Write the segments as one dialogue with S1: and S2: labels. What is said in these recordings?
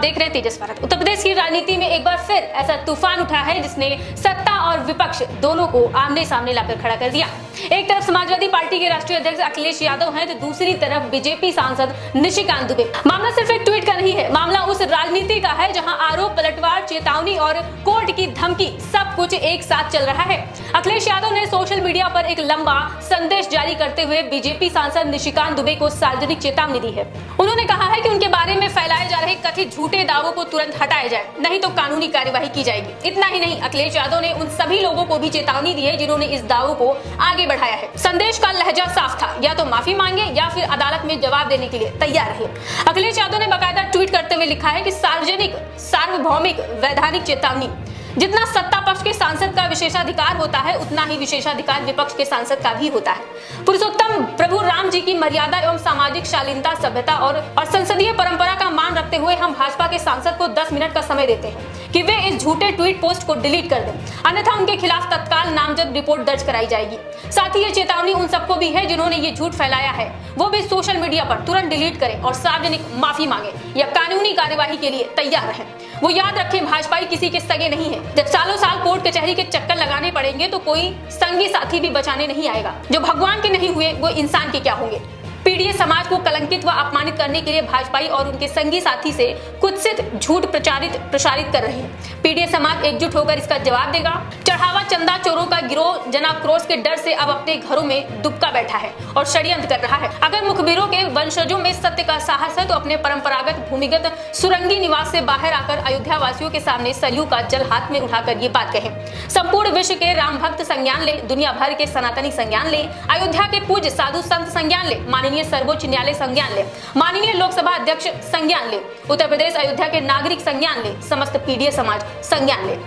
S1: देख रहे हैं तेजस भारत। उत्तर प्रदेश की राजनीति में एक बार फिर ऐसा तूफान उठा है जिसने सत्ता और विपक्ष दोनों को आमने सामने लाकर खड़ा कर दिया। एक तरफ समाजवादी पार्टी के राष्ट्रीय अध्यक्ष अखिलेश यादव हैं, तो दूसरी तरफ बीजेपी सांसद निशिकांत दुबे। मामला सिर्फ एक ट्वीट का नहीं है, मामला उस राजनीति का है जहां आरोप, पलटवार, चेतावनी और कोर्ट की धमकी सब कुछ एक साथ चल रहा है। अखिलेश यादव ने सोशल मीडिया पर एक लंबा संदेश जारी करते हुए बीजेपी सांसद निशिकांत दुबे को सार्वजनिक चेतावनी दी है। उन्होंने कहा है कि उनके बारे में फैलाए जा रहे कथित झूठे दावों को तुरंत हटाया जाए, नहीं तो कानूनी कार्यवाही की जाएगी। इतना ही नहीं, अखिलेश यादव ने उन सभी लोगों को भी चेतावनी दी है जिन्होंने इस दावों को आगे बढ़ाया है। संदेश का लहजा साफ था, या तो माफी मांगे या फिर अदालत में जवाब देने के लिए तैयार रहे। अखिलेश यादव ने बाकायदा ट्वीट करते हुए लिखा है कि सार्वजनिक, सार्वभौमिक, वैधानिक चेतावनी। जितना सत्ता पक्ष के सांसद का विशेषाधिकार होता है, उतना ही विशेषाधिकार विपक्ष के सांसद का भी होता है। पुरुषोत्तम प्रभु राम जी की मर्यादा एवं सामाजिक शालीनता, सभ्यता और संसदीय परंपरा का मान रखते हुए हम भाजपा के सांसद को 10 मिनट का समय देते हैं कि वे इस झूठे ट्वीट पोस्ट को डिलीट कर दें, अन्यथा उनके खिलाफ तत्काल नामजद रिपोर्ट दर्ज कराई जाएगी। साथ ही ये चेतावनी उन सबको भी है जिन्होंने ये झूठ फैलाया है, वो भी सोशल मीडिया पर तुरंत डिलीट करें और सार्वजनिक माफी मांगे या कानूनी कार्यवाही के लिए तैयार रहें। वो याद रखें, भाजपाई किसी के सगे नहीं है। जब सालों साल कोर्ट कचहरी के चक्कर लगाने पड़ेंगे तो कोई संगी साथी भी बचाने नहीं आएगा। जो भगवान के नहीं हुए वो इंसान के क्या होंगे। पीड़ित समाज को कलंकित व अपमानित करने के लिए भाजपाई और उनके संगी साथी से कुत्सित झूठ प्रसारित कर रहे हैं। पीड़ित समाज एकजुट होकर इसका जवाब देगा। चढ़ावा चंदा चोरों का गिरोह जनाक्रोश के डर से अब अपने घरों में दुबका बैठा है और षड्यंत्र कर रहा है। अगर मुखबिरों के वंशजों में सत्य का साहस है तो अपने परंपरागत भूमिगत सुरंगी निवास से बाहर आकर अयोध्या वासियों के सामने सरयू का जल हाथ में उठाकर ये बात कहें। संपूर्ण विश्व के राम भक्त संज्ञान ले, दुनिया भर के सनातनी संज्ञान ले, अयोध्या के पूज्य साधु संत संज्ञान ले, माननीय सर्वोच्च न्यायालय संज्ञान ले, माननीय लोकसभा अध्यक्ष संज्ञान ले, उत्तर प्रदेश अयोध्या के नागरिक संज्ञान ले, समस्त पीड़ित समाज संज्ञान ले।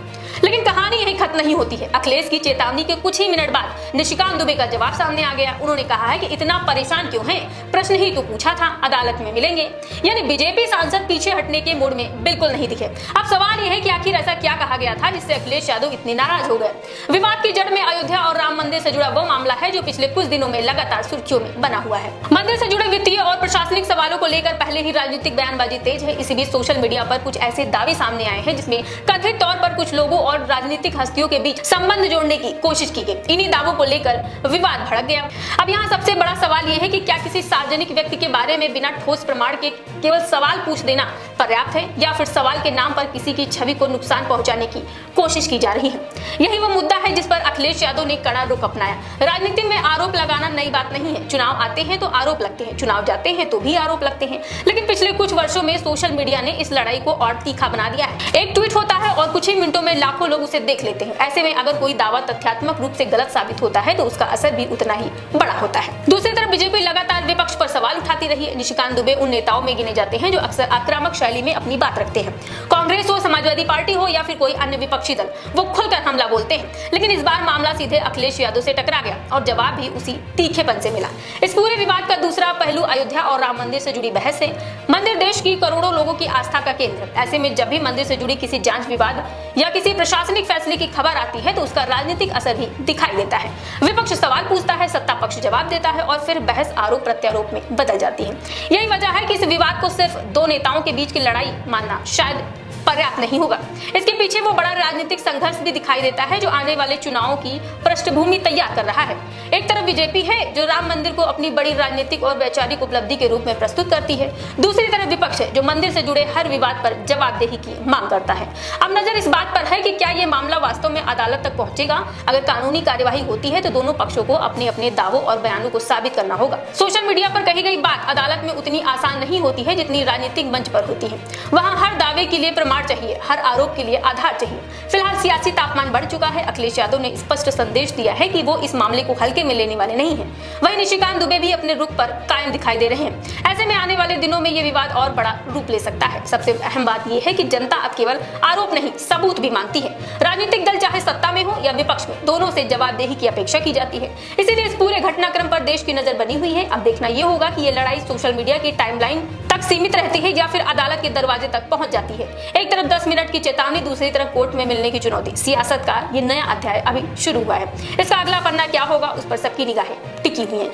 S1: लेकिन कहानी यही खत्म नहीं होती है। अखिलेश की चेतावनी के कुछ ही मिनट बाद निशिकांत दुबे का जवाब सामने आ गया। उन्होंने कहा है कि इतना परेशान क्यों हैं? प्रश्न ही तो पूछा था, अदालत में मिलेंगे। यानी बीजेपी सांसद पीछे हटने के मूड में बिल्कुल नहीं दिखे। अब सवाल यह है कि आखिर ऐसा क्या कहा गया था जिससे अखिलेश यादव इतने नाराज हो गए। विवाद की जड़ में अयोध्या और राम मंदिर से जुड़ा वो मामला है जो पिछले कुछ दिनों में लगातार सुर्खियों में बना हुआ है। मंदिर से जुड़े वित्तीय और प्रशासनिक सवालों को लेकर पहले ही राजनीतिक बयानबाजी तेज है। इसी बीच सोशल मीडिया पर कुछ ऐसे दावे सामने आए हैं जिसमें कथित तौर पर कुछ लोगों और राजनीतिक हस्तियों के बीच संबंध जोड़ने की कोशिश की गई। इन्हीं दावों को लेकर विवाद भड़क गया। अब यहाँ सबसे बड़ा सवाल यह है कि क्या किसी सार्वजनिक व्यक्ति के बारे में बिना ठोस प्रमाण के केवल सवाल पूछ देना पर्याप्त है, या फिर सवाल के नाम पर किसी की छवि को नुकसान पहुंचाने की कोशिश की जा रही है। यही वो मुद्दा है जिस पर अखिलेश यादव ने कड़ा रुख अपनाया। राजनीति में आरोप लगाना नई बात नहीं है। चुनाव आते हैं तो आरोप लगते हैं, चुनाव जाते हैं तो भी आरोप लगते हैं। लेकिन पिछले कुछ वर्षों में सोशल मीडिया ने इस लड़ाई को और तीखा बना दिया है। एक ट्वीट होता है और कुछ ही मिनटों में लाखों लोग उसे देख लेते हैं। ऐसे में अगर कोई दावा तथ्यात्मक रूप से गलत साबित होता है तो उसका असर भी उतना ही बड़ा होता है। दूसरी तरफ बीजेपी लगातार विपक्ष पर सवाल उठाती रही है। निशिकांत दुबे उन नेताओं में गिने जाते हैं जो अक्सर आक्रामक शैली में अपनी बात रखते हैं। कांग्रेस हो, समाजवादी पार्टी हो या फिर कोई अन्य विपक्षी दल, वो खुलकर हमला बोलते हैं। लेकिन इस बार मामला सीधे अखिलेश यादव से टकरा गया और जवाब भी उसी तीखेपन से मिला। इस पूरे विवाद का दूसरा पहलू अयोध्या और राम मंदिर से जुड़ी बहस है। मंदिर देश की करोड़ों लोगों की आस्था का केंद्र। ऐसे में जब भी मंदिर से जुड़ी किसी जांच विवाद या किसी प्रशासनिक फैसले की खबर आती है तो उसका राजनीतिक असर भी दिखाई देता है। विपक्ष सवाल पूछता है, सत्ता पक्ष जवाब देता है और फिर बहस आरोप प्रत्यारोप में बदल जाती है। यही वजह है कि इस विवाद को सिर्फ दो नेताओं के बीच की लड़ाई मानना शायद पर्याप्त नहीं होगा। इसके पीछे वो बड़ा राजनीतिक संघर्ष भी दिखाई देता है जो आने वाले चुनावों की पृष्ठभूमि तैयार कर रहा है। एक तरफ बीजेपी है जो राम मंदिर को अपनी बड़ी राजनीतिक और वैचारिक उपलब्धि के रूप में प्रस्तुत करती है। दूसरी तरफ विपक्ष है जो मंदिर से जुड़े हर विवाद पर जवाबदेही की मांग करता है। अब नजर इस बात पर है कि क्या ये मामला वास्तव में अदालत तक पहुंचेगा। अगर कानूनी कार्यवाही होती है तो दोनों पक्षों को अपने अपने दावों और बयानों को साबित करना होगा। सोशल मीडिया पर कही गई बात अदालत में उतनी आसान नहीं होती है जितनी राजनीतिक मंच पर होती है। वहाँ हर दावे के लिए प्रमाण चाहिए, हर आरोप के लिए आधार चाहिए। फिलहाल सियासी तापमान बढ़ चुका है। अखिलेश यादव ने स्पष्ट संदेश दिया है कि वो इस मामले को हल्के में लेने वाले नहीं हैं। वहीं निशिकांत दुबे भी अपने रुख पर कायम दिखाई दे रहे हैं। ऐसे में आने वाले दिनों में ये विवाद और बड़ा रूप ले सकता है। सबसे अहम बात यह है कि जनता अब केवल आरोप नहीं, सबूत भी मांगती है। राजनीतिक दल चाहे सत्ता में हो या विपक्ष में, दोनों से जवाबदेही की अपेक्षा की जाती है। इसीलिए इस पूरे घटनाक्रम पर देश की नजर बनी हुई है। अब देखना यह होगा कि ये लड़ाई सोशल मीडिया की टाइमलाइन तक सीमित रहती है या फिर अदालत के दरवाजे तक पहुंच जाती है। एक तरफ 10 मिनट की चेतावनी, दूसरी तरफ कोर्ट में मिलने की चुनौती। सियासत का ये नया अध्याय अभी शुरू हुआ है। इसका अगला पन्ना क्या होगा उस पर सबकी निगाहें टिकी हुई हैं।